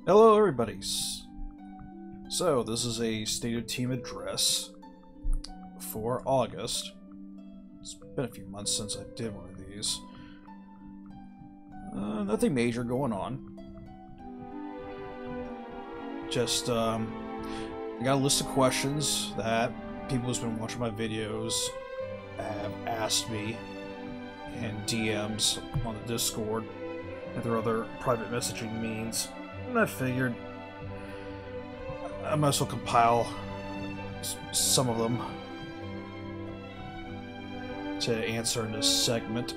Hello everybody. So this is a State of Team address for August. It's been a few months since I did one of these. Nothing major going on. Just I got a list of questions that people who's been watching my videos have asked me in DMs on the Discord and their other private messaging means. And I figured I might as well compile some of them to answer in this segment.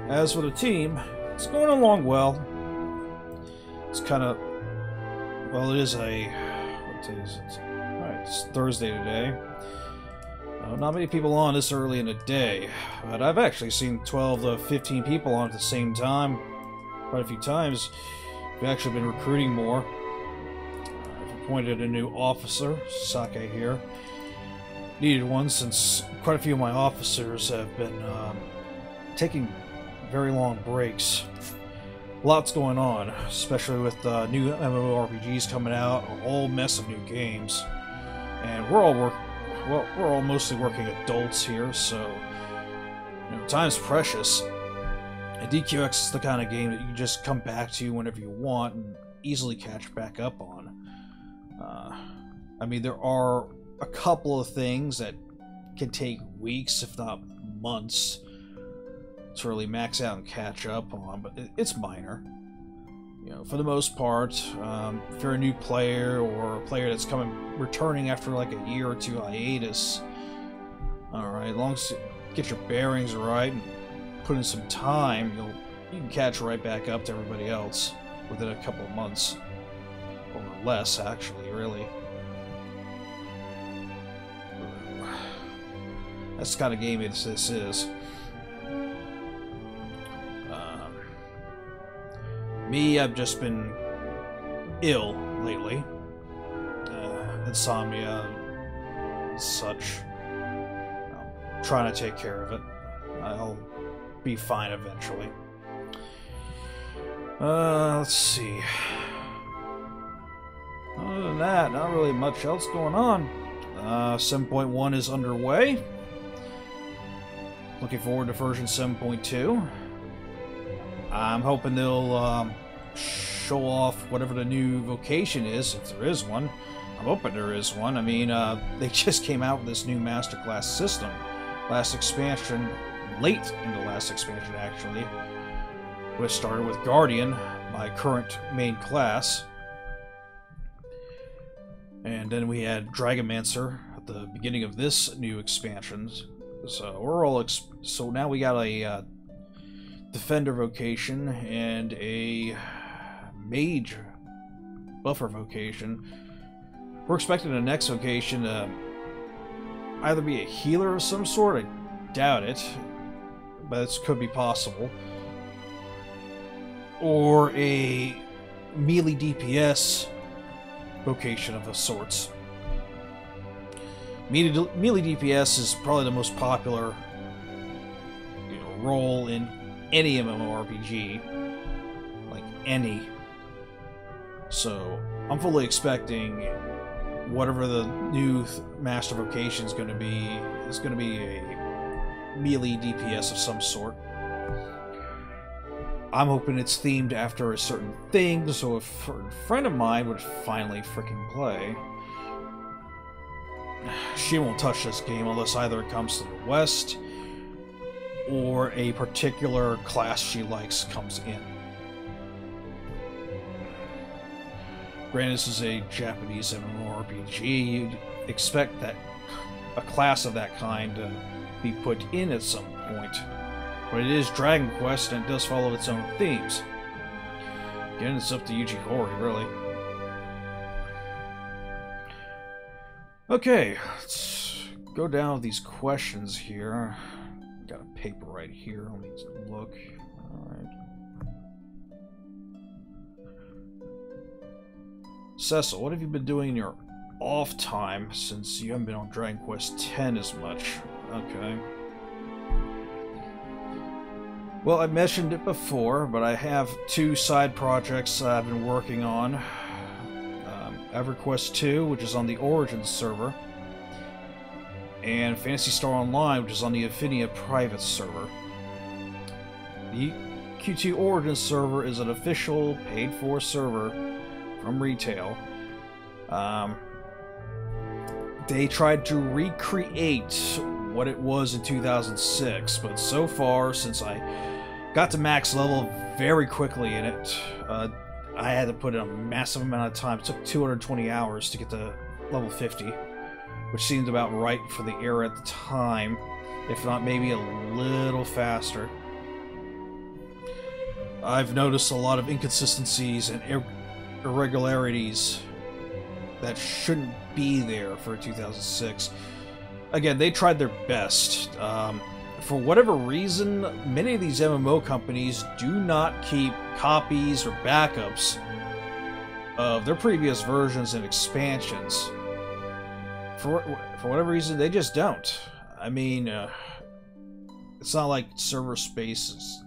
As for the team, it's going along well. It's kind of, well, it is a, what day is it? Alright, it's Thursday today. Not many people on this early in the day, but I've actually seen 12 to 15 people on at the same time. Quite a few times. We've actually been recruiting more. I've appointed a new officer, Sake here. Needed one since quite a few of my officers have been taking very long breaks. Lots going on, especially with new MMORPGs coming out, a whole mess of new games. And we're all mostly working adults here, so time's precious. And DQX is the kind of game that you can just come back to whenever you want and easily catch back up on. I mean, there are a couple of things that can take weeks, if not months, to really max out and catch up on, but it's minor. For the most part, if you're a new player or a player that's returning after like a year or two hiatus, alright, as long as you get your bearings right and put in some time, you can catch right back up to everybody else within a couple of months. Or less, actually, really. That's the kind of game this is. Me, I've just been ill lately. Insomnia and such. I'm trying to take care of it. I'll be fine eventually. Let's see. Other than that, not really much else going on. 7.1 is underway. Looking forward to version 7.2. I'm hoping they'll show off whatever the new vocation is, if there is one. I'm hoping there is one. I mean, they just came out with this new masterclass system. Last expansion, late in the last expansion actually, which started with Guardian, my current main class. And then we had Dragomancer at the beginning of this new expansion. So we're all so now we got a Defender vocation and a Mage Buffer vocation. We're expecting the next vocation to either be a healer of some sort. I doubt it, but it could be possible. Or a melee DPS vocation of the sorts. Melee DPS is probably the most popular role in any MMORPG. Like any. So I'm fully expecting whatever the new master vocation is going to be a melee DPS of some sort. I'm hoping it's themed after a certain thing, so if a friend of mine would finally freaking play, she won't touch this game unless either it comes to the West or a particular class she likes comes in. Granted, this is a Japanese MMORPG. You'd expect that a class of that kind to be put in at some point. But it is Dragon Quest and it does follow its own themes. Again, it's up to Yuji Horii, really. Okay, let's go down with these questions here. Got a paper right here. Let me look. Alright. Cecil, what have you been doing in your off time since you haven't been on Dragon Quest X as much? Okay. Well, I mentioned it before, but I have two side projects I've been working on. EverQuest 2, which is on the Origins server, and Phantasy Star Online, which is on the Affinia private server. The EQ2 Origins server is an official, paid-for server from retail. They tried to recreate what it was in 2006, but so far, since I got to max level very quickly in it, I had to put in a massive amount of time. It took 220 hours to get to level 50, which seemed about right for the era at the time, if not maybe a little faster. I've noticed a lot of inconsistencies and irregularities that shouldn't be there for 2006. Again, they tried their best. For whatever reason, many of these MMO companies do not keep copies or backups of their previous versions and expansions. For whatever reason, they just don't. I mean, it's not like server space is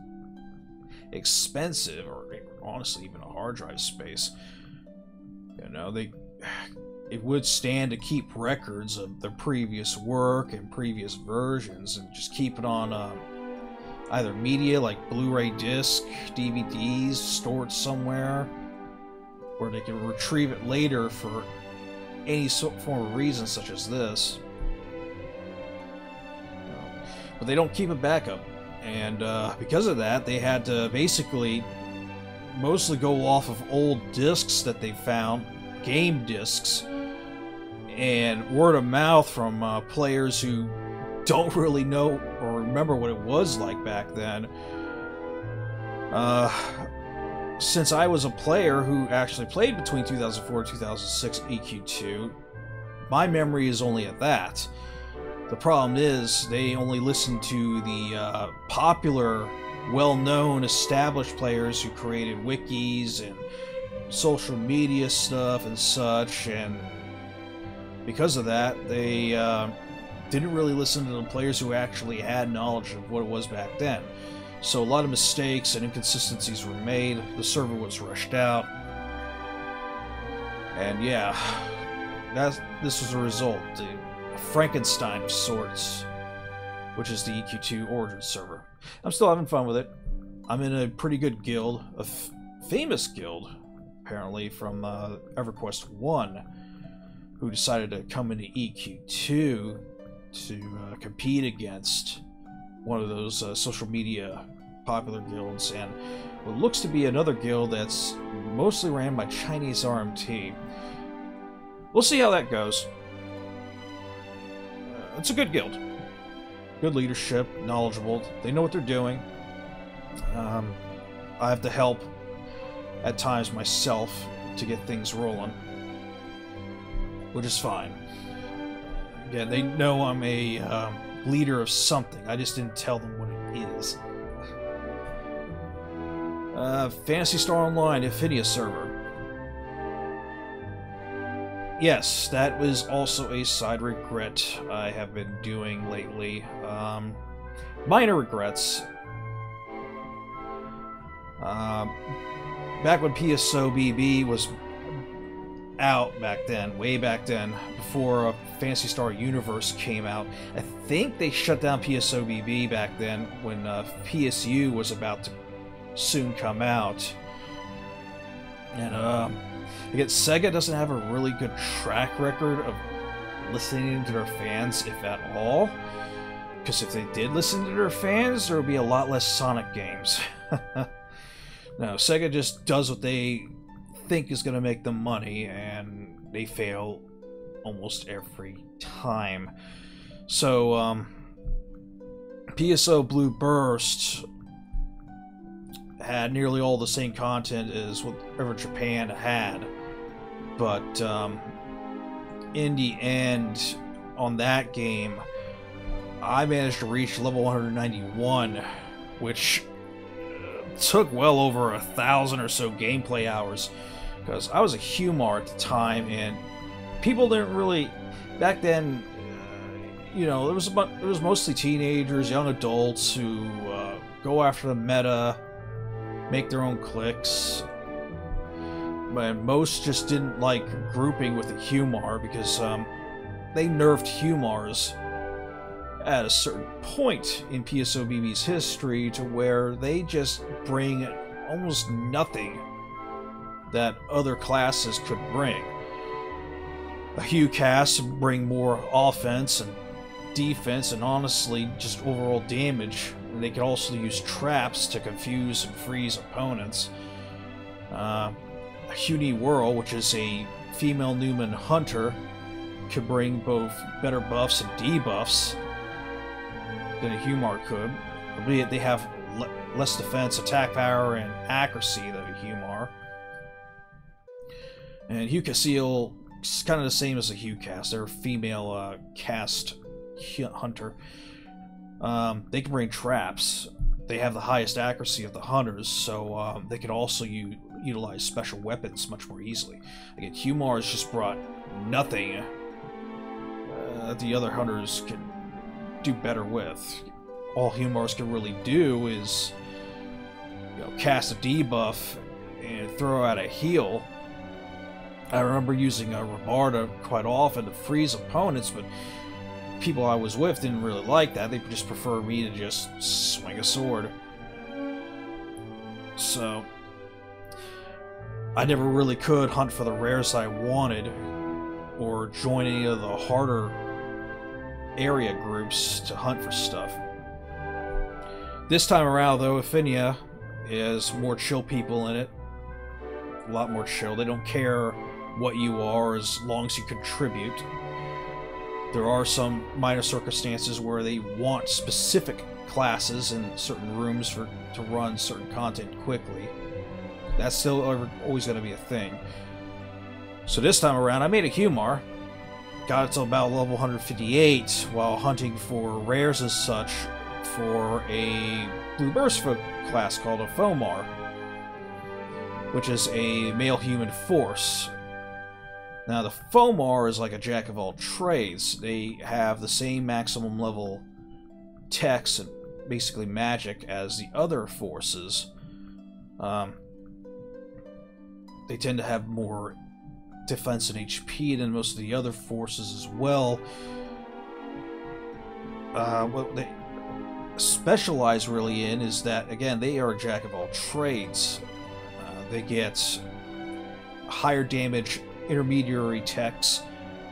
expensive, or honestly even a hard drive space. You know, it would stand to keep records of their previous work and previous versions and just keep it on either media like Blu-ray disc, DVDs, stored somewhere where they can retrieve it later for any form of reason such as this. But they don't keep a backup, and because of that, they had to basically mostly go off of old discs that they found, game discs, and word of mouth from players who don't really know or remember what it was like back then. Since I was a player who actually played between 2004 and 2006 EQ2, my memory is only at that. The problem is, they only listen to the popular, well-known, established players who created wikis and social media stuff and such, and because of that, they didn't really listen to the players who actually had knowledge of what it was back then. So a lot of mistakes and inconsistencies were made, the server was rushed out, and yeah, this was a result, a Frankenstein of sorts, which is the EQ2 Origins server. I'm still having fun with it. I'm in a pretty good guild, a famous guild, apparently, from EverQuest 1, who decided to come into EQ2 to compete against one of those social media popular guilds, and what looks to be another guild that's mostly ran by Chinese RMT. We'll see how that goes. It's a good guild. Good leadership, knowledgeable, they know what they're doing. I have to help at times myself to get things rolling, which is fine. Again, they know I'm a leader of something. I just didn't tell them what it is. Phantasy Star Online, Affinia server. Yes, that was also a side regret I have been doing lately. Minor regrets. Back when PSOBB was out back then, way back then, before Phantasy Star Universe came out, I think they shut down PSOBB back then when PSU was about to soon come out. And again, Sega doesn't have a really good track record of listening to their fans, if at all. Because if they did listen to their fans, there would be a lot less Sonic games. No, Sega just does what they think is going to make them money, and they fail almost every time. So, PSO Blue Burst had nearly all the same content as whatever Japan had, but in the end, on that game, I managed to reach level 191, which took well over 1,000 or so gameplay hours, because I was a Humar at the time, and people didn't really, back then, you know, there was mostly teenagers, young adults who go after the meta, make their own cliques. But most just didn't like grouping with the Humar because they nerfed Humars at a certain point in PSOBB's history to where they just bring almost nothing that other classes could bring. A HuCast bring more offense and defense and honestly just overall damage. And they could also use traps to confuse and freeze opponents. Huni Whirl, which is a female Newman hunter, could bring both better buffs and debuffs than a Humar could. Albeit they have less defense, attack power, and accuracy than a Humar. And Hucasil is kind of the same as a HuCast. They're a female cast hunter. They can bring traps. They have the highest accuracy of the hunters, so they can also utilize special weapons much more easily. Again, Humar has just brought nothing that the other hunters can do better with. All Humars can really do is, you know, cast a debuff and throw out a heal. I remember using a Rabarda quite often to freeze opponents, but people I was with didn't really like that. They just preferred me to just swing a sword. So I never really could hunt for the rares I wanted or join any of the harder area groups to hunt for stuff. This time around, though, Affinia has more chill people in it. A lot more chill. They don't care what you are as long as you contribute. There are some minor circumstances where they want specific classes in certain rooms to run certain content quickly. That's still always going to be a thing. So this time around, I made a Humar. Got it to about level 158 while hunting for rares as such for a Blue Burst class called a Fomar, which is a male human force. Now, the Fomar is like a jack of all trades. They have the same maximum level techs and basically magic as the other forces. They tend to have more defense and HP than most of the other forces as well. What they specialize really in is that, again, they are a jack of all trades. They get higher damage intermediary techs,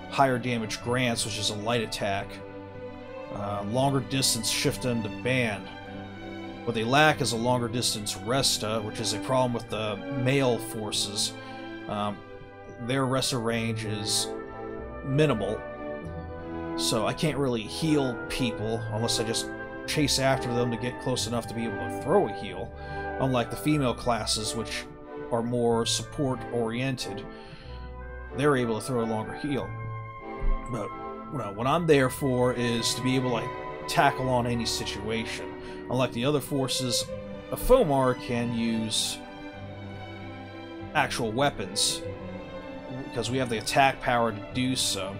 higher damage grants, which is a light attack, longer distance shift into band. What they lack is a longer distance Resta, which is a problem with the male forces. Their Resta range is minimal, so I can't really heal people unless I just chase after them to get close enough to be able to throw a heal, unlike the female classes, which are more support-oriented. They're able to throw a longer heal. But what I'm there for is to be able to tackle on any situation. Unlike the other forces, a Fomar can use actual weapons, because we have the attack power to do so.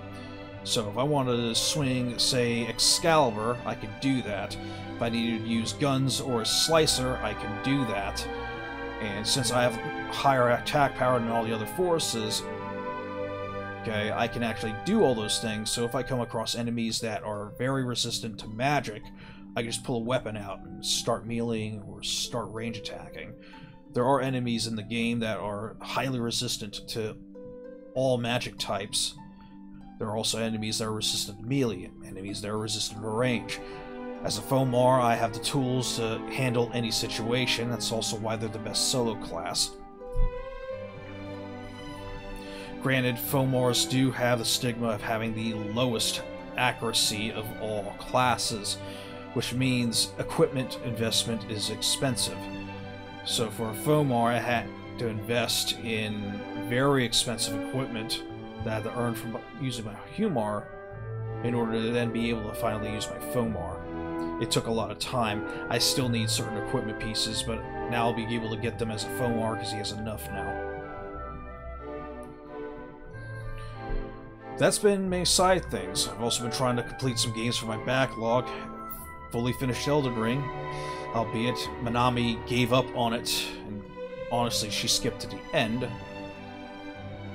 So if I wanted to swing, say, Excalibur, I could do that. If I needed to use guns or a slicer, I can do that. And since I have higher attack power than all the other forces, okay, I can actually do all those things. So if I come across enemies that are very resistant to magic, I can just pull a weapon out and start meleeing or start range attacking. There are enemies in the game that are highly resistant to all magic types. There are also enemies that are resistant to melee, enemies that are resistant to range. As a Fomar, I have the tools to handle any situation. That's also why they're the best solo class. Granted, Fomars do have the stigma of having the lowest accuracy of all classes, which means equipment investment is expensive. So for a Fomar, I had to invest in very expensive equipment that I had to earn from using my Humar in order to then be able to finally use my Fomar. It took a lot of time. I still need certain equipment pieces, but now I'll be able to get them as a Fomar because he has enough now. That's been my side things. I've also been trying to complete some games for my backlog. Fully finished Elden Ring. albeit Minami gave up on it, and honestly, she skipped to the end.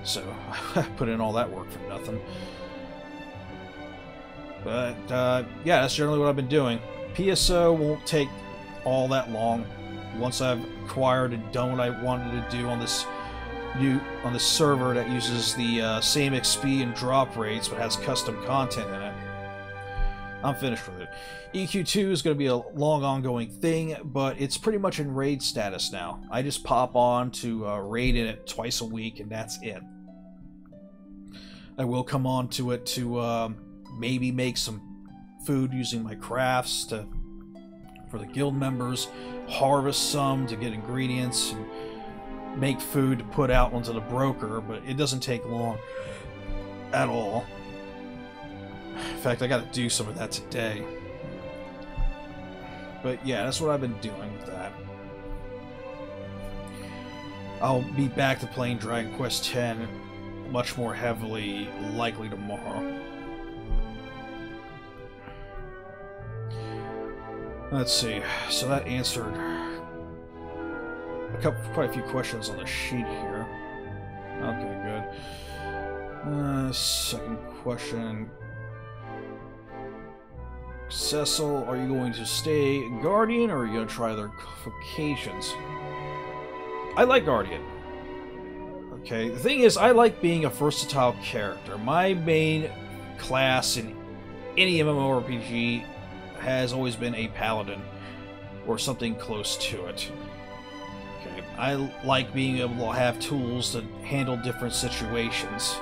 So, I put in all that work for nothing. But, yeah, that's generally what I've been doing. PSO won't take all that long. Once I've acquired and done what I wanted to do on this server that uses the same XP and drop rates but has custom content in it, I'm finished with it. EQ2 is going to be a long ongoing thing, but it's pretty much in raid status now. I just pop on to raid in it twice a week, and that's it. I will come on to it to maybe make some food using my crafts for the guild members, harvest some to get ingredients, and make food to put out onto the broker, but it doesn't take long at all. In fact, I gotta do some of that today. But yeah, that's what I've been doing with that. I'll be back to playing Dragon Quest X much more heavily, likely tomorrow. Let's see. So that answered quite a few questions on the sheet here. Okay, good. Second question. Cecil, are you going to stay Guardian, or are you going to try other vocations? I like Guardian. Okay, the thing is, I like being a versatile character. My main class in any MMORPG has always been a paladin, or something close to it. Okay, I like being able to have tools to handle different situations.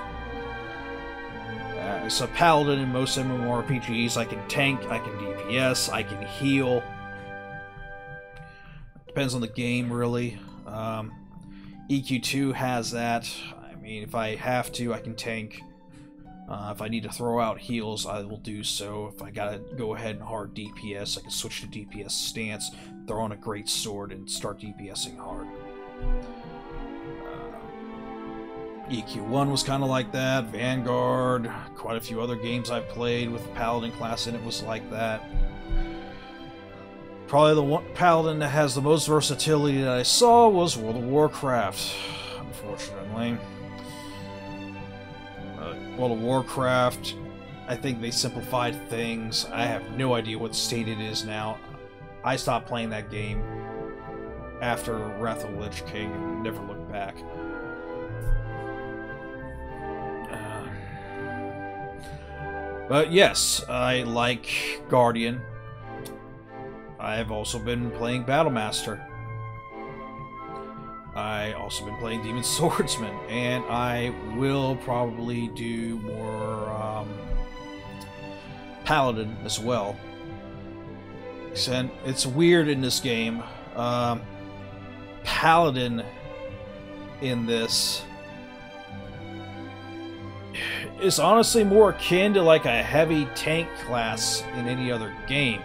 As a paladin in most MMORPGs, I can tank, I can DPS, I can heal. Depends on the game, really. EQ2 has that. I mean, if I have to, I can tank. If I need to throw out heals, I will do so. If I gotta go ahead and hard DPS, I can switch to DPS stance, throw on a great sword, and start DPSing hard. EQ1 was kind of like that. Vanguard, quite a few other games I've played with the Paladin class in it was like that. Probably the one Paladin that has the most versatility that I saw was World of Warcraft, unfortunately. World of Warcraft, I think they simplified things. I have no idea what state it is now. I stopped playing that game after Wrath of the Lich King and never looked back. But yes, I like Guardian. I've also been playing Battlemaster. I also been playing Demon Swordsman, and I will probably do more Paladin as well. And it's weird in this game. Paladin in this is honestly more akin to like a heavy tank class in any other game.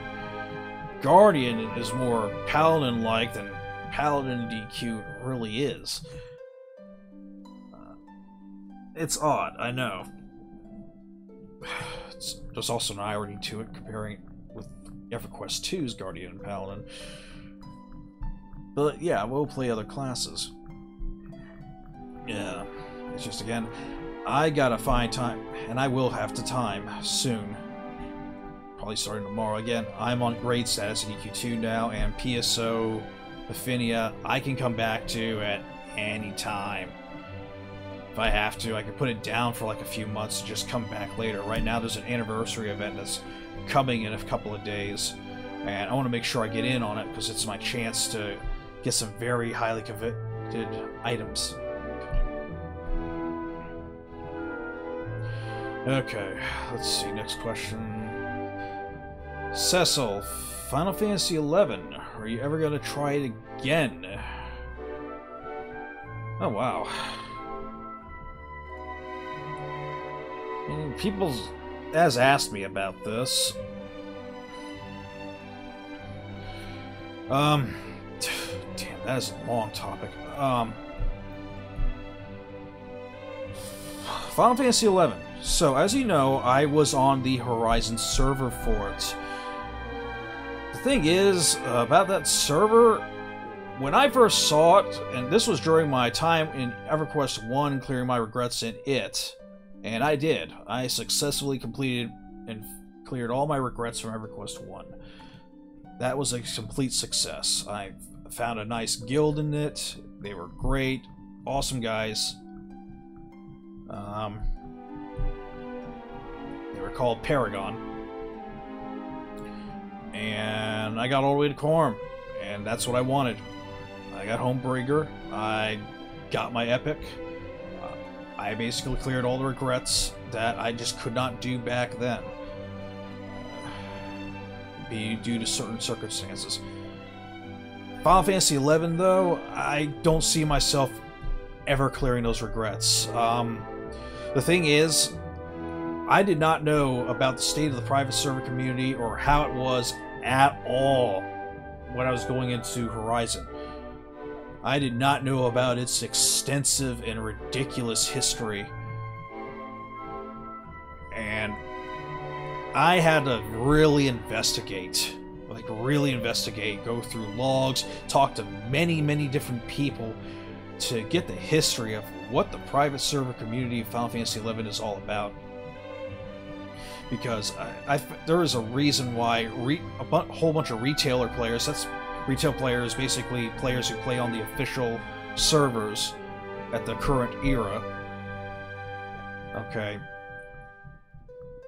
Guardian is more Paladin-like than Paladin DQ really is. It's odd, I know. There's also an irony to it, comparing it with EverQuest 2's Guardian and Paladin. But yeah, we'll play other classes. Yeah, it's just, again, I gotta find time, and I will have to time soon. Probably starting tomorrow. Again, I'm on grade status in EQ2 now, and PSO, Affinia, I can come back to at any time. If I have to, I can put it down for like a few months and just come back later. Right now there's an anniversary event that's coming in a couple of days, and I want to make sure I get in on it because it's my chance to get some very highly coveted items. Okay, let's see, next question. Cecil, Final Fantasy XI, are you ever going to try it again? Oh, wow. People has asked me about this. Damn, that is a long topic. Final Fantasy XI. So, as you know, I was on the Horizon server for it. The thing is, about that server, when I first saw it, and this was during my time in EverQuest 1, clearing my regrets in it, and I did. I successfully completed and cleared all my regrets from EverQuest 1. That was a complete success. I found a nice guild in it. They were great, awesome guys. They were called Paragon. And I got all the way to Corm, and that's what I wanted. I got Homebrigger, I got my Epic. I basically cleared all the regrets that I just could not do back then. Due to certain circumstances. Final Fantasy XI, though, I don't see myself ever clearing those regrets. The thing is, I did not know about the state of the private server community or how it was at all when I was going into Horizon. I did not know about its extensive and ridiculous history. And I had to really investigate. Go through logs, talk to many, many different people to get the history of what the private server community of Final Fantasy XI is all about. Because there is a reason why a whole bunch of retailer players, that's retail players, basically players who play on the official servers at the current era. Okay.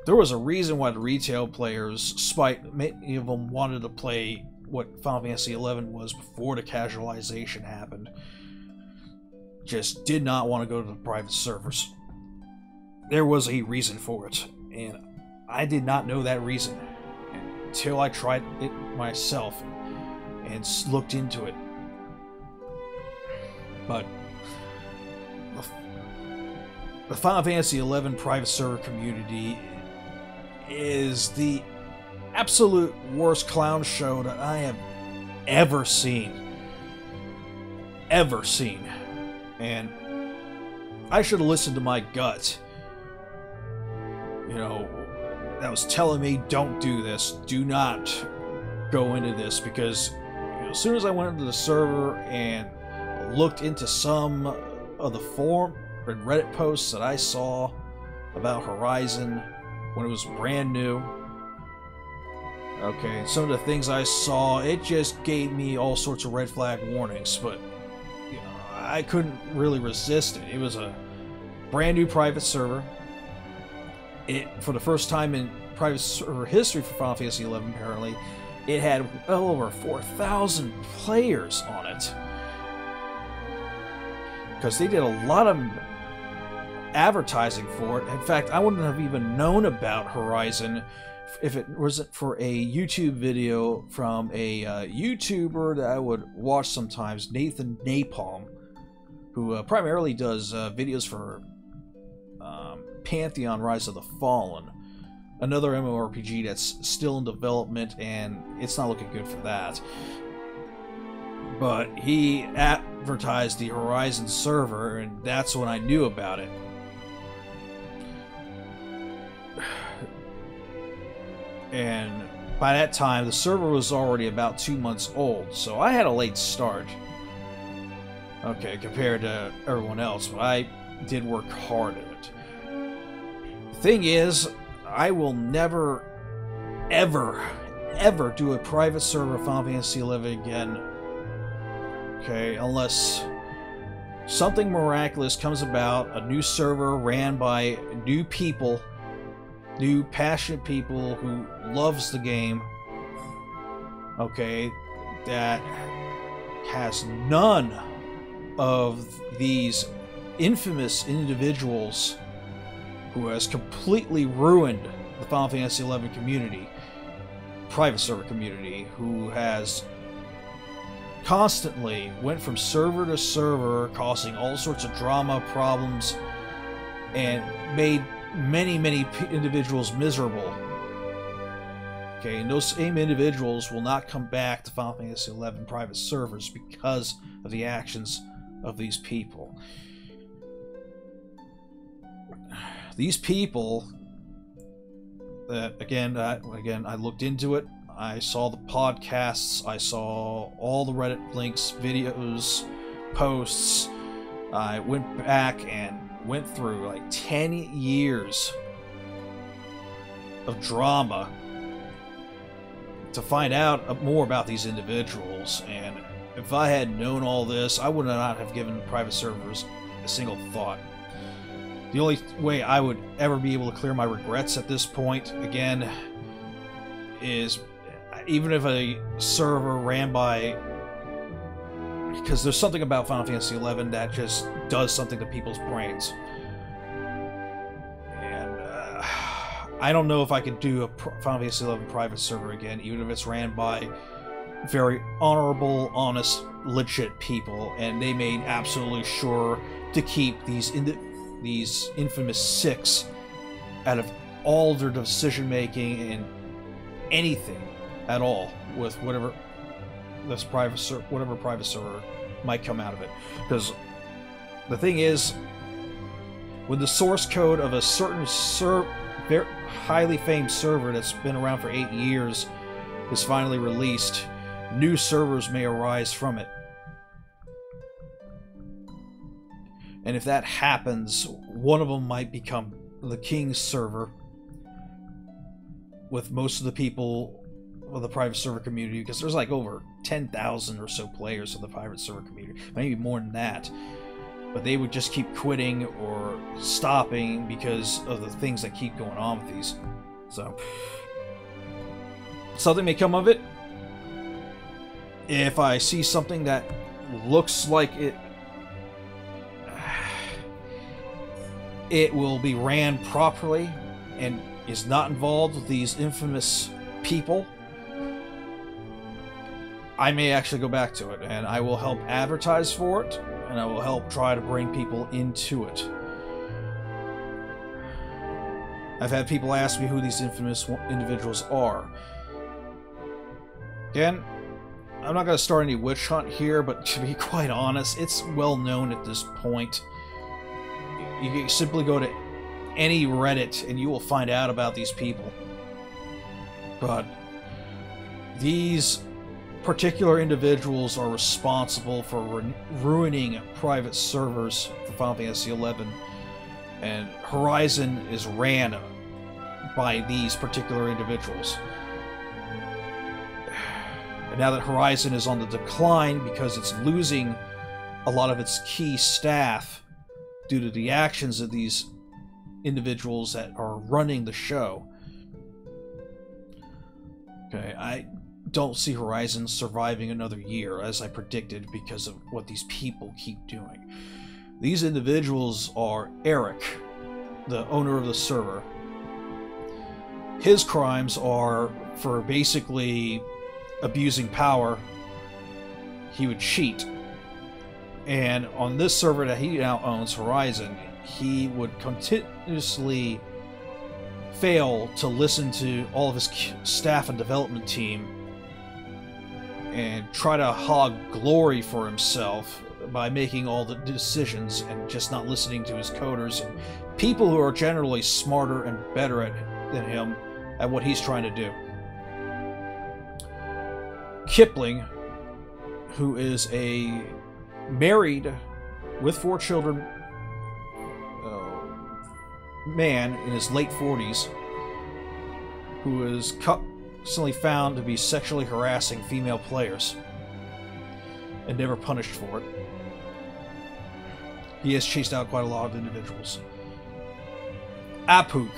There was a reason why the retail players, despite many of them wanted to play what Final Fantasy XI was before the casualization happened, just did not want to go to the private servers. There was a reason for it, and I did not know that reason until I tried it myself and looked into it. But the Final Fantasy XI private server community is the absolute worst clown show that I have ever seen. Ever seen. And I should have listened to my gut. You know, that was telling me, don't do this. Do not go into this. Because as soon as I went into the server and looked into some of the forum and Reddit posts that I saw about Horizon when it was brand new, okay, some of the things I saw, it just gave me all sorts of red flag warnings, but you know, I couldn't really resist it. It was a brand new private server. For the first time in private server history for Final Fantasy XI, apparently, it had well over 4,000 players on it. Because they did a lot of advertising for it. In fact, I wouldn't have even known about Horizon if it wasn't for a YouTube video from a YouTuber that I would watch sometimes, Nathan Napalm, who primarily does videos for Pantheon Rise of the Fallen, another MMORPG that's still in development, and it's not looking good for that. But he advertised the Horizon server, and that's when I knew about it. And by that time, the server was already about 2 months old, so I had a late start. Okay, compared to everyone else, but I did work hard at it. The thing is, I will never, ever, ever do a private server of Final Fantasy XI again. Okay, unless something miraculous comes about, a new server ran by new people, new passionate people who loves the game, okay, that has none of these infamous individuals who has completely ruined the Final Fantasy XI community, private server community, who has constantly went from server to server, causing all sorts of drama, problems, and made many, many individuals miserable. Okay, and those same individuals will not come back to Final Fantasy XI private servers because of the actions of these people. These people, again, I looked into it. I saw the podcasts, I saw all the Reddit links, videos, posts. I went back and went through like 10 years of drama to find out more about these individuals, and if I had known all this, I would not have given private servers a single thought. The only way I would ever be able to clear my regrets at this point, again, is even if a server ran by... Because there's something about Final Fantasy XI that just does something to people's brains. And I don't know if I could do a Final Fantasy XI private server again, even if it's ran by very honorable, honest, legit people, and they made absolutely sure to keep these infamous 6 out of all their decision-making and anything at all with whatever this private server might come out of it. Because the thing is, when the source code of a certain very highly famed server that's been around for 8 years is finally released, new servers may arise from it. And if that happens, one of them might become the King's server, with most of the people of the private server community, because there's like over 10,000 or so players in the private server community, maybe more than that. But they would just keep quitting or stopping because of the things that keep going on with these. So, something may come of it. If I see something that looks like it will be ran properly and is not involved with these infamous people, I may actually go back to it, and I will help advertise for it, and I will help try to bring people into it. I've had people ask me who these infamous individuals are. Again, I'm not going to start any witch hunt here, but to be quite honest, it's well known at this point. You can simply go to any Reddit and you will find out about these people. But these particular individuals are responsible for ruining private servers for Final Fantasy XI, and Horizon is ran by these particular individuals. And now that Horizon is on the decline because it's losing a lot of its key staff due to the actions of these individuals that are running the show. Okay, I don't see Horizon surviving another year, as I predicted, because of what these people keep doing. These individuals are Eric, the owner of the server. His crimes are for basically abusing power. He would cheat. And on this server that he now owns, Horizon, he would continuously fail to listen to all of his staff and development team and try to hog glory for himself by making all the decisions and just not listening to his coders and people who are generally smarter and better than him at what he's trying to do. Kipling, who is a married with 4 children man in his late 40s, who is constantly found to be sexually harassing female players and never punished for it. He has chased out quite a lot of individuals. Apuk,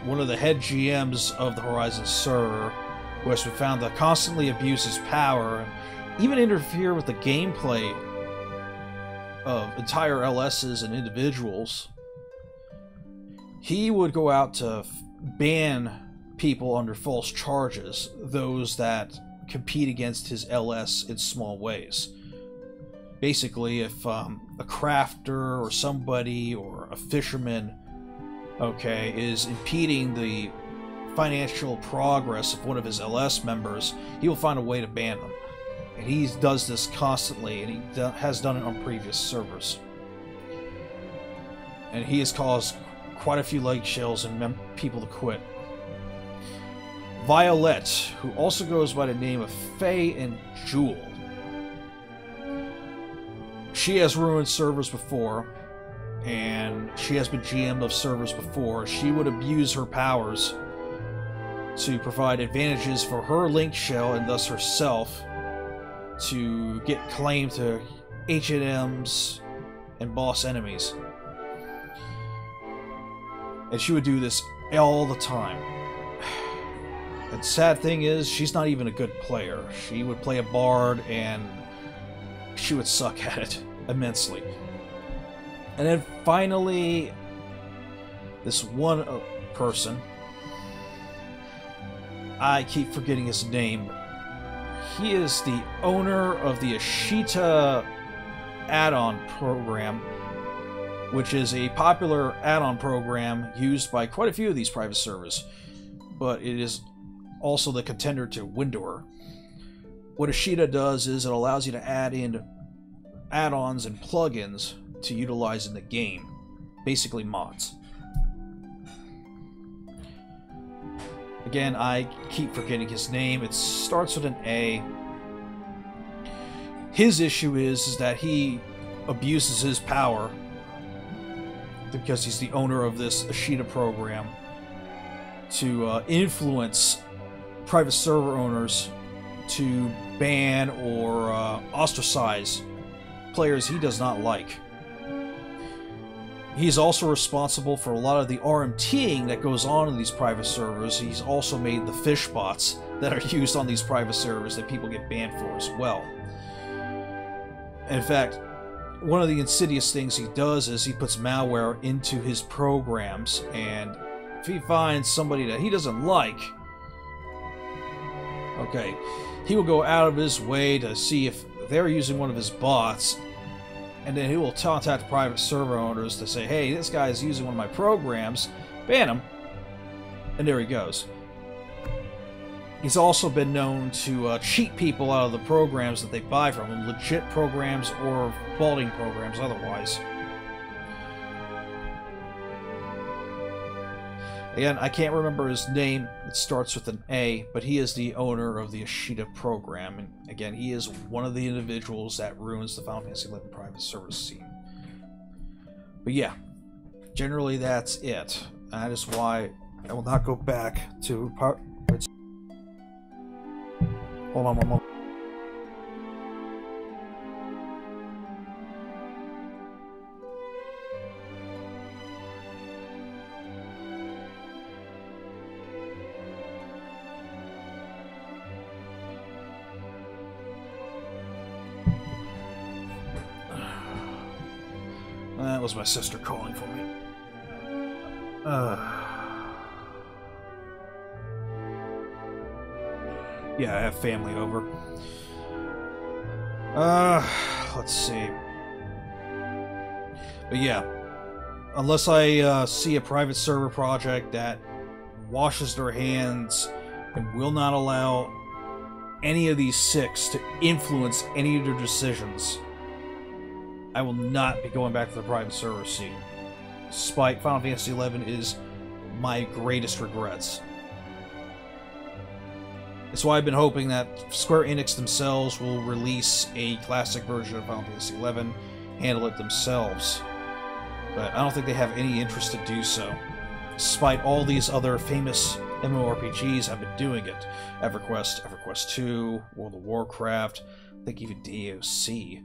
one of the head GMs of the Horizon server, who has been found to constantly abuse his power and even interfere with the gameplay of entire LSs and individuals. He would go out to ban people under false charges, those that compete against his LS in small ways. Basically, if a crafter or somebody or a fisherman, okay, is impeding the financial progress of one of his LS members, he will find a way to ban them. And he does this constantly, and he has done it on previous servers. And he has caused quite a few leg shells and people to quit. Violet, who also goes by the name of Faye and Jewel. She has ruined servers before, and she has been GM of servers before. She would abuse her powers to provide advantages for her Link Shell and thus herself to get claim to H&Ms and boss enemies. And she would do this all the time. The sad thing is, she's not even a good player. She would play a bard and she would suck at it immensely. And then finally, this one person, I keep forgetting his name. He is the owner of the Ashita add-on program, which is a popular add-on program used by quite a few of these private servers, but it is also the contender to Windower. What Ashita does is it allows you to add in add-ons and plugins to utilize in the game, basically mods. Again, I keep forgetting his name. It starts with an A. His issue is that he abuses his power because he's the owner of this Ashita program to influence private server owners to ban or ostracize players he does not like. He's also responsible for a lot of the RMTing that goes on in these private servers. He's also made the fish bots that are used on these private servers that people get banned for as well. In fact, one of the insidious things he does is he puts malware into his programs, and if he finds somebody that he doesn't like, okay, he will go out of his way to see if they're using one of his bots, and then he will contact private server owners to say, hey, this guy is using one of my programs, ban him, and there he goes. He's also been known to cheat people out of the programs that they buy from him, legit programs or balding programs otherwise. Again, I can't remember his name. It starts with an A, but he is the owner of the Ashita program. And again, he is one of the individuals that ruins the Final Fantasy XI private service scene. But yeah, generally that's it. And that is why I will not go back to... Hold on one moment. That was my sister calling for me. Yeah, I have family over. Let's see. But yeah, unless I see a private server project that washes their hands and will not allow any of these six to influence any of their decisions, I will not be going back to the private server scene. Despite Final Fantasy XI is my greatest regrets. That's why I've been hoping that Square Enix themselves will release a classic version of Final Fantasy XI, handle it themselves. But I don't think they have any interest to do so. Despite all these other famous MMORPGs have been doing it. EverQuest, EverQuest 2, World of Warcraft, I think even DOC.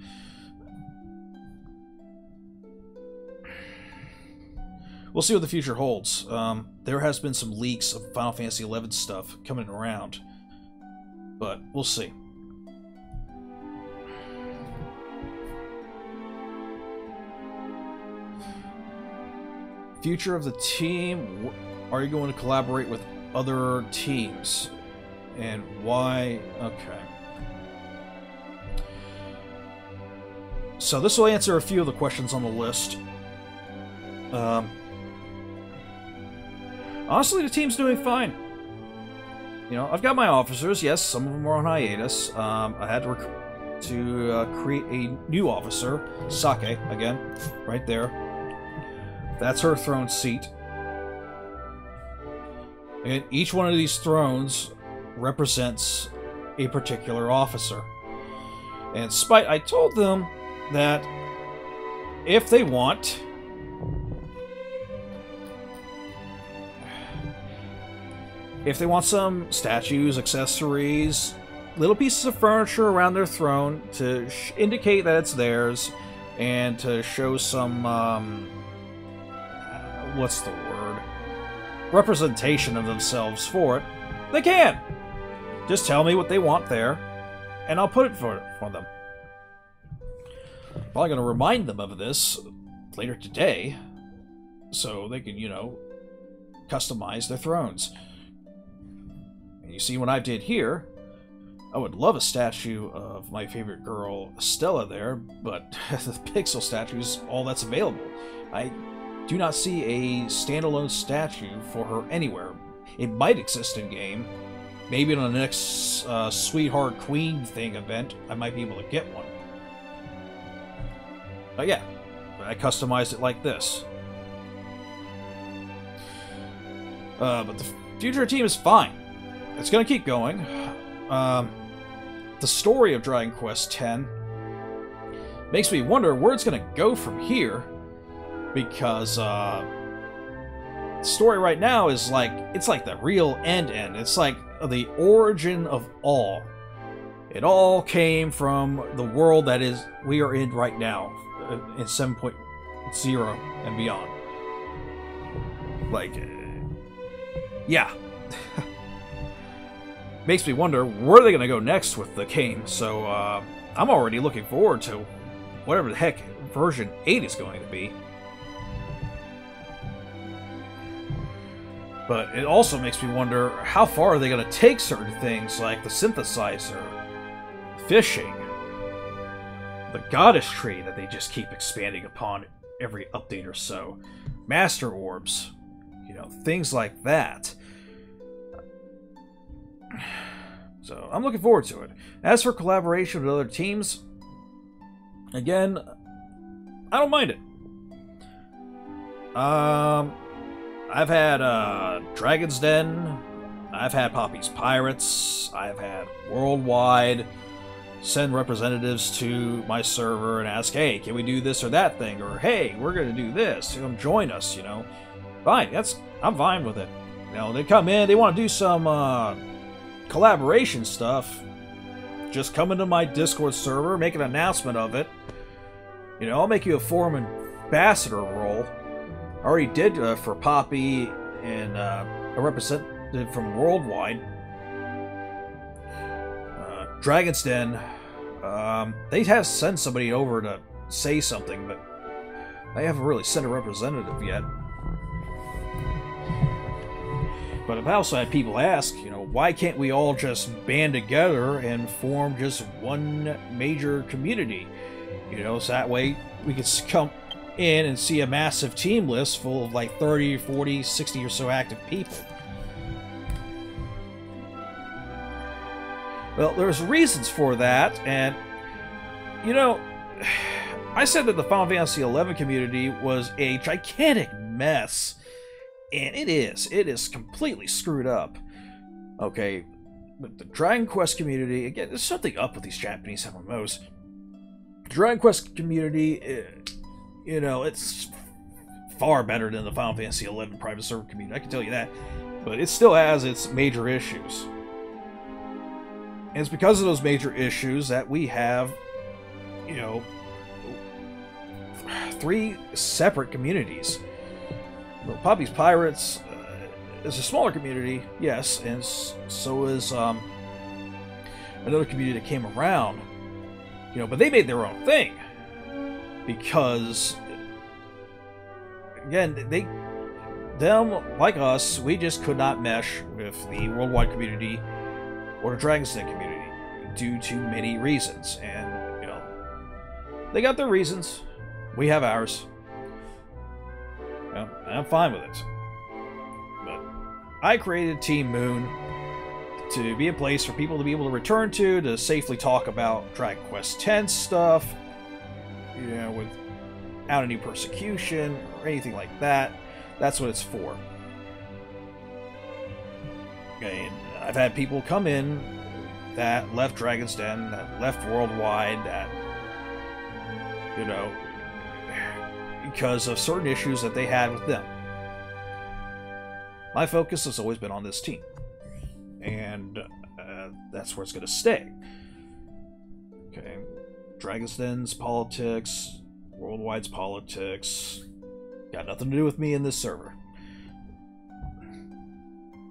We'll see what the future holds. There has been some leaks of Final Fantasy XI stuff coming around, but we'll see. Future of the team. Are you going to collaborate with other teams? And why? Okay. So this will answer a few of the questions on the list. Honestly, the team's doing fine. You know, I've got my officers. Yes, some of them are on hiatus. I had to create a new officer, Sake, again, right there. That's her throne seat. And each one of these thrones represents a particular officer. And I told them that if they want, some statues, accessories, little pieces of furniture around their throne to indicate that it's theirs, and to show some, what's the word? Representation of themselves for it, they can. Just tell me what they want there, and I'll put it for them. Probably going to remind them of this later today, so they can, customize their thrones. And you see what I did here. I would love a statue of my favorite girl, Stella, there, but the pixel statue is all that's available. I do not see a standalone statue for her anywhere. It might exist in-game. Maybe on the next Sweetheart Queen thing event, I might be able to get one. But yeah, I customized it like this. But the future team is fine. It's going to keep going. The story of Dragon Quest X makes me wonder where it's going to go from here, because the story right now is it's like the real end. It's like the origin of all. It all came from the world that we are in right now, in 7.0 and beyond. Yeah. Makes me wonder where they're going to go next with the game, so I'm already looking forward to whatever the heck version 8 is going to be. But it also makes me wonder how far are they going to take certain things like the synthesizer, fishing, the goddess tree that they just keep expanding upon every update or so, master orbs, things like that. So I'm looking forward to it. As for collaboration with other teams, again, I don't mind it. I've had Dragon's Den, I've had Poppy's Pirates, I've had Worldwide send representatives to my server and ask, hey, can we do this or that thing? Or, hey, we're going to do this. Come join us, Fine, I'm fine with it. They come in, they want to do some collaboration stuff. Just come into my Discord server, make an announcement of it. I'll make you a forum ambassador role. I already did for Poppy and a representative from Worldwide. Dragon's Den, they have sent somebody over to say something, but they haven't really sent a representative yet. But I've also had people ask, why can't we all just band together and form just one major community? So that way we could come in and see a massive team list full of like 30, 40, 60 or so active people. Well, there's reasons for that, and, I said that the Final Fantasy XI community was a gigantic mess. And it is completely screwed up. Okay, but the Dragon Quest community, again, there's something up with these Japanese MMOs. The Dragon Quest community, it's far better than the Final Fantasy XI private server community, I can tell you that. But it still has its major issues. And it's because of those major issues that we have, 3 separate communities. Poppy's Pirates is a smaller community, yes, and so is another community that came around, but they made their own thing, because, again, them, like us, we just could not mesh with the Worldwide community or the Dragon's Den community due to many reasons, and, they got their reasons, we have ours. Well, I'm fine with it. But I created Team Moon to be a place for people to be able to return to safely talk about Dragon Quest X stuff, without any persecution or anything like that. That's what it's for. And I've had people come in that left Dragon's Den, that left Worldwide, that, you know, because of certain issues that they had with them. My focus has always been on this team, and that's where it's going to stay. Okay, Dragon's Den's politics, Worldwide's politics, got nothing to do with me in this server.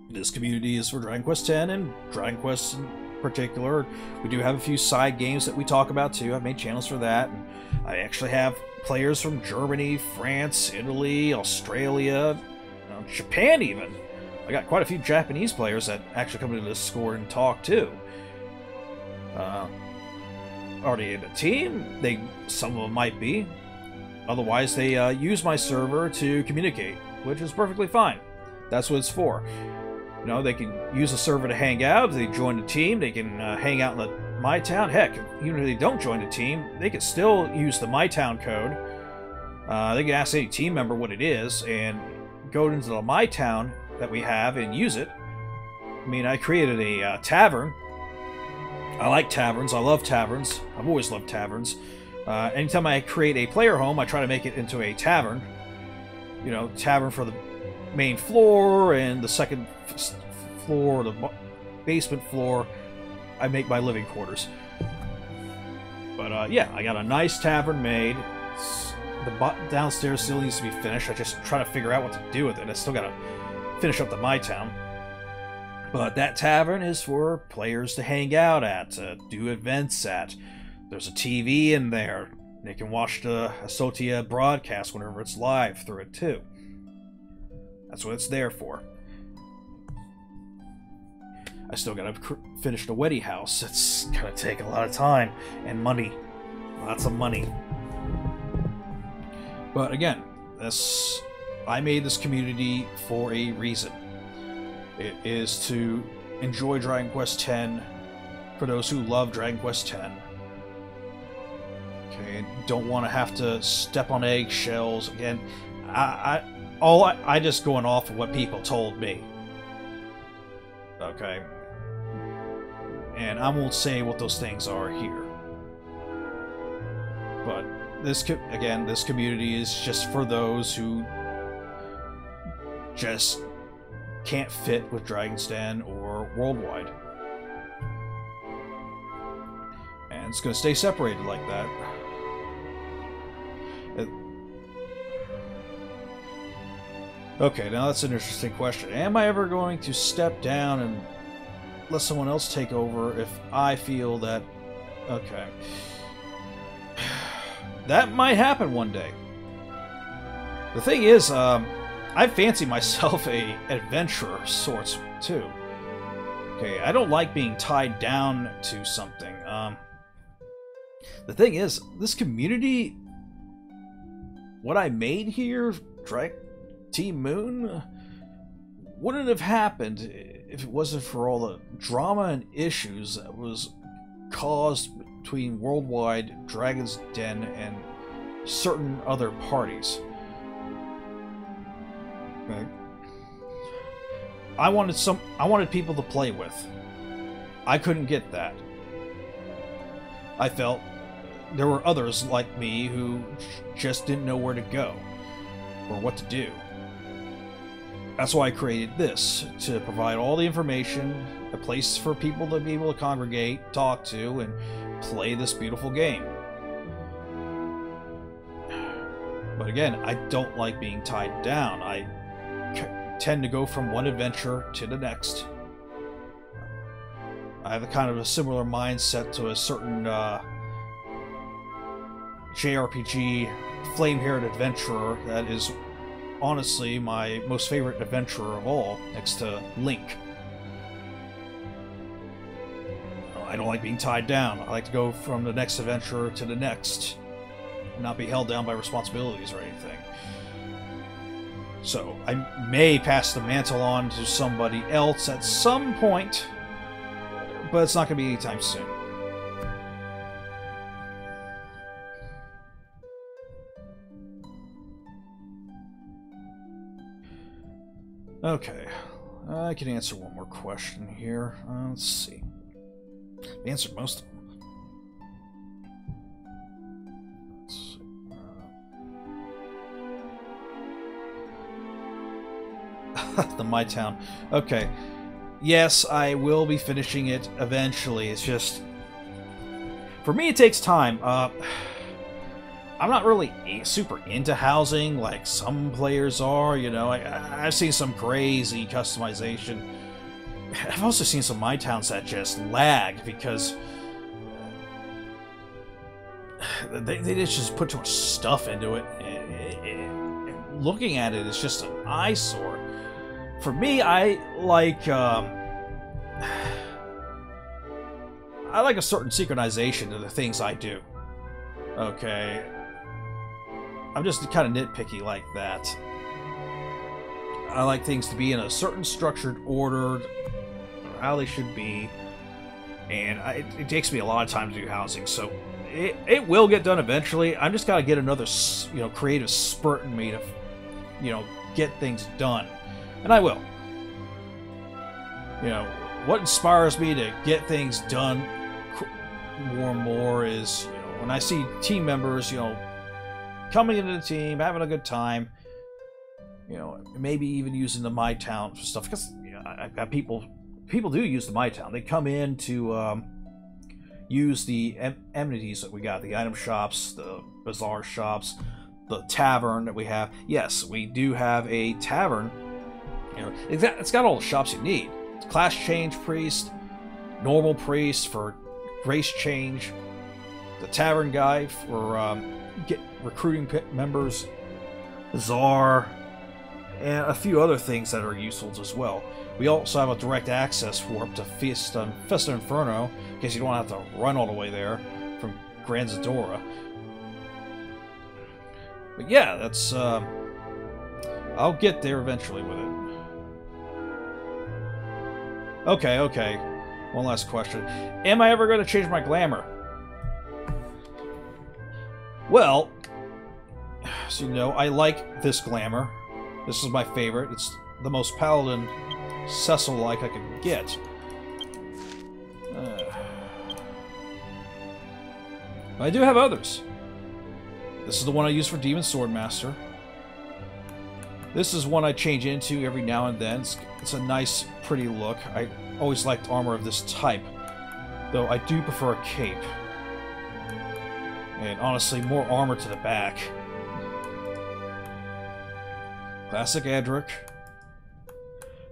This community is for Dragon Quest X and Dragon Quest in particular. We do have a few side games that we talk about too. I've made channels for that, and I actually have players from Germany, France, Italy, Australia, Japan even. I got quite a few Japanese players that actually come into Discord and talk too. Already in a team, some of them might be. Otherwise, they use my server to communicate, which is perfectly fine. That's what it's for. You know, they can use the server to hang out. If they join the team, they can hang out in my town. Heck, even if they don't join the team, they can still use the My Town code. They can ask any team member what it is and go into the My Town that we have and use it. I mean, I created a tavern. I like taverns. I love taverns. I've always loved taverns. Anytime I create a player home, I try to make it into a tavern. You know, tavern for the main floor, and the second floor, the basement floor, I make my living quarters. But yeah, I got a nice tavern made. The downstairs still needs to be finished. I just try to figure out what to do with it. I still gotta finish up the My Town. But that tavern is for players to hang out at, do events at. There's a TV in there. They can watch the Asotia broadcast whenever it's live through it too. That's what it's there for. I still gotta finish the Weddy house. It's gonna take a lot of time and money. Lots of money. But again, I made this community for a reason. It is to enjoy Dragon Quest X for those who love Dragon Quest X. Okay, and don't want to have to step on eggshells. Again, I just going off of what people told me. Okay. And I won't say what those things are here. But this community is just for those who just can't fit with Dragon's Den or Worldwide. And it's going to stay separated like that. Okay, now that's an interesting question. Am I ever going to step down and let someone else take over if I feel that... Okay. That might happen one day. The thing is, I fancy myself an adventurer of sorts, too. Okay, I don't like being tied down to something. The thing is, this community... What I made here, Team Moon, wouldn't have happened if it wasn't for all the drama and issues that was caused between Worldwide, Dragon's Den, and certain other parties. Okay. I wanted people to play with. I couldn't get that. I felt there were others like me who just didn't know where to go or what to do. That's why I created this, to provide all the information, a place for people to be able to congregate, talk to, and play this beautiful game. But again, I don't like being tied down. I tend to go from one adventure to the next. I have a kind of a similar mindset to a certain JRPG flame-haired adventurer that is honestly my most favorite adventurer of all, next to Link. I don't like being tied down. I like to go from the next adventure to the next, and not be held down by responsibilities or anything. So, I may pass the mantle on to somebody else at some point, but it's not going to be anytime soon. Okay, I can answer one more question here. Let's see. I answered most of them. Let's see. The My Town. Okay. Yes, I will be finishing it eventually. It's just... For me, it takes time. I'm not really super into housing like some players are, you know. I've seen some crazy customization. I've also seen some My Towns that just lag because they just put too much stuff into it. Looking at it is just an eyesore. For me, I like a certain synchronization to the things I do. Okay. I'm just kind of nitpicky like that. I like things to be in a certain structured order, how they should be, and it takes me a lot of time to do housing, so it will get done eventually. I'm just gotta get another, you know, creative spurt in me to, you know, get things done, and I will. You know, what inspires me to get things done more and more is, you know, when I see team members, you know, coming into the team, having a good time, you know, maybe even using the My Town for stuff, because, you know, I've got people do use the My Town. They come in to use the amenities that we got, the item shops, the bazaar shops, the tavern that we have. Yes, we do have a tavern. You know, it's got all the shops you need. Class change priest, normal priest for race change, the tavern guy for recruiting members, bazaar, and a few other things that are useful as well. We also have a direct access warp to Festa Inferno, in case you don't have to run all the way there from Grand Zadora. But yeah, that's I'll get there eventually with it. Okay. One last question. Am I ever going to change my glamour? Well, so you know, I like this glamour. This is my favorite. It's the most Paladin Cecil-like I could get. I do have others. This is the one I use for Demon Swordmaster. This is one I change into every now and then. It's a nice, pretty look. I always liked armor of this type, though I do prefer a cape. And honestly, more armor to the back. Classic Edric.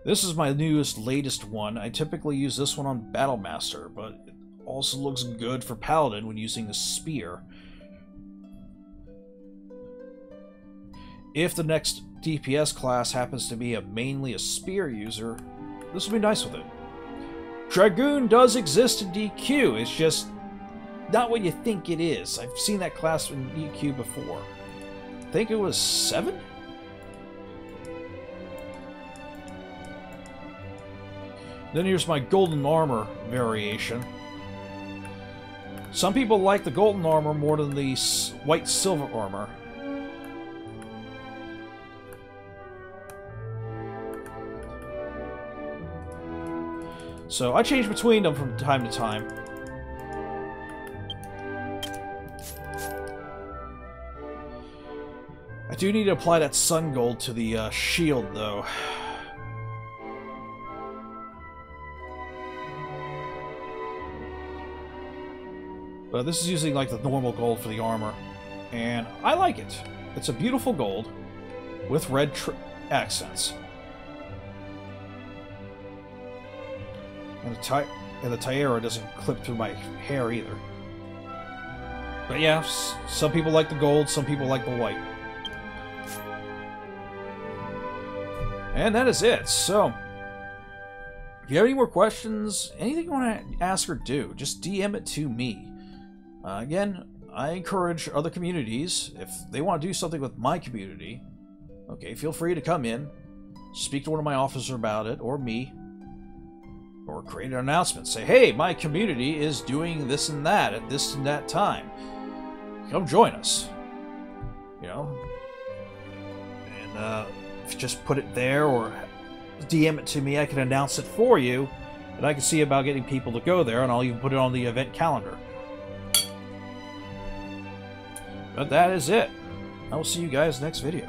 This is my latest one. I typically use this one on Battlemaster, but it also looks good for Paladin when using the spear. If the next DPS class happens to be mainly a spear user, this will be nice with it. Dragoon does exist in DQ, it's just not what you think it is. I've seen that class in DQ before. I think it was 7? Then here's my golden armor variation. Some people like the golden armor more than the white silver armor. So I change between them from time to time. I do need to apply that sun gold to the shield, though. But this is using like the normal gold for the armor, and I like it. It's a beautiful gold with red accents. And the tiara doesn't clip through my hair either. But yeah, some people like the gold, some people like the white. And that is it. So, if you have any more questions, anything you want to ask or do, just DM it to me. Again, I encourage other communities, if they want to do something with my community, okay, feel free to come in, speak to one of my officers about it, or me, or create an announcement. Say, hey, my community is doing this and that at this and that time. Come join us. You know? And just put it there, or DM it to me, I can announce it for you, and I can see about getting people to go there, and I'll even put it on the event calendar. But that is it. I will see you guys next video.